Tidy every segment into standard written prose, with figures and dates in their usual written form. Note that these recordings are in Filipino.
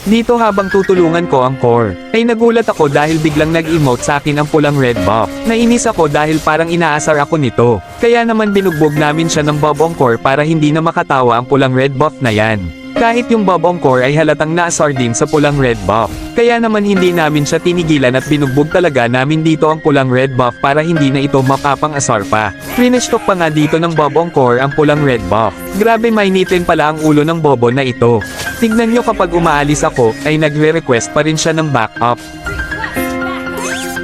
Dito habang tutulungan ko ang core, ay nagulat ako dahil biglang nag-emote sa akin ang pulang red buff. Nainis ako dahil parang inaasar ako nito. Kaya naman binugbog namin siya ng bobong core para hindi na makatawa ang pulang red buff na yan. Kahit yung bobong core ay halatang naasar din sa pulang red buff. Kaya naman hindi namin siya tinigilan at binugbog talaga namin dito ang pulang red buff para hindi na ito mapapang-asar pa. Trinestock pa nga dito ng bobong core ang pulang red buff. Grabe mainitin pala ang ulo ng bobo na ito. Tignan nyo kapag umaalis ako, ay nagre-request pa rin siya ng backup.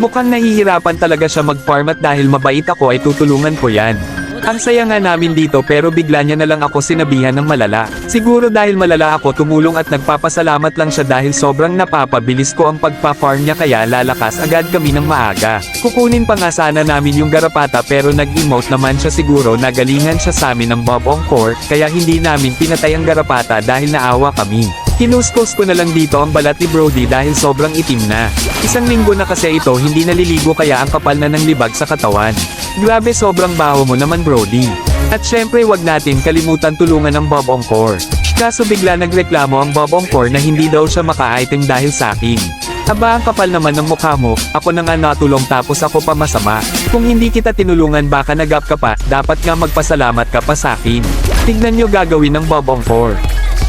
Mukhang nahihirapan talaga siya mag-farm at dahil mabait ako ay tutulungan ko yan. Ang saya nga namin dito pero bigla niya na lang ako sinabihan ng malala. Siguro dahil malala ako tumulong at nagpapasalamat lang siya dahil sobrang napapabilis ko ang pagpa-farm niya kaya lalakas agad kami ng maaga. Kukunin pa nga sana namin yung garapata pero nag-emote naman siya siguro nagalingan siya sa amin ng bobong core kaya hindi namin pinatay ang garapata dahil naawa kami. Kinuskos ko na lang dito ang balat ni Brody dahil sobrang itim na. Isang linggo na kasi ito hindi naliligo kaya ang kapal na ng libag sa katawan. Grabe sobrang baho mo naman Brody. At syempre wag natin kalimutan tulungan ng bobong core. Kaso bigla nagreklamo ang bobong core na hindi daw siya maka-item dahil sa akin. Aba ang kapal naman ng mukha mo, ako na nga natulong tapos ako pa masama. Kung hindi kita tinulungan baka nagap ka pa, dapat nga magpasalamat ka pa sa akin. Tignan nyo gagawin ng bobong core.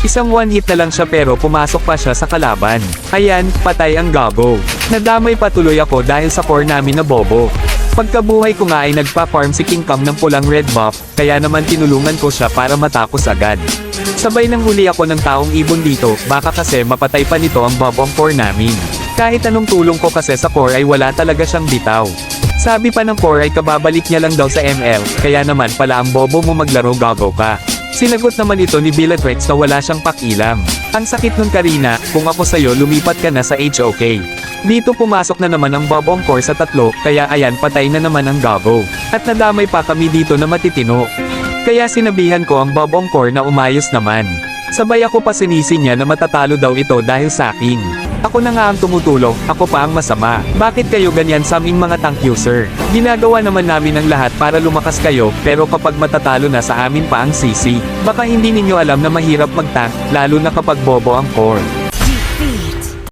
Isang one hit na lang siya pero pumasok pa siya sa kalaban. Ayan, patay ang gago. Nadamay patuloy ako dahil sa core namin na bobo. Pagkabuhay ko nga ay nagpa-farm si King Kong ng pulang red buff, kaya naman tinulungan ko siya para matapos agad. Sabay nang huli ako ng taong ibon dito, baka kasi mapatay pa nito ang bobong core namin. Kahit anong tulong ko kasi sa core ay wala talaga siyang bitaw. Sabi pa ng core ay kababalik niya lang daw sa ML, kaya naman pala ang bobo mo maglaro gago ka. Sinagot naman ito ni Bellatrix na wala siyang pakialam. Ang sakit nun Karina, kung ako sa'yo lumipat ka na sa HOK. Dito pumasok na naman ang bobong core sa tatlo, kaya ayan patay na naman ang gago. At nadamay pa kami dito na matitino. Kaya sinabihan ko ang bobong core na umayos naman. Sabay ako pa sinisi niya na matatalo daw ito dahil sa akin. Ako na nga ang tumutulong, ako pa ang masama. Bakit kayo ganyan sa aming mga tank user? Ginagawa naman namin ang lahat para lumakas kayo, pero kapag matatalo na sa amin pa ang sisi, baka hindi ninyo alam na mahirap mag-tank, lalo na kapag bobo ang core.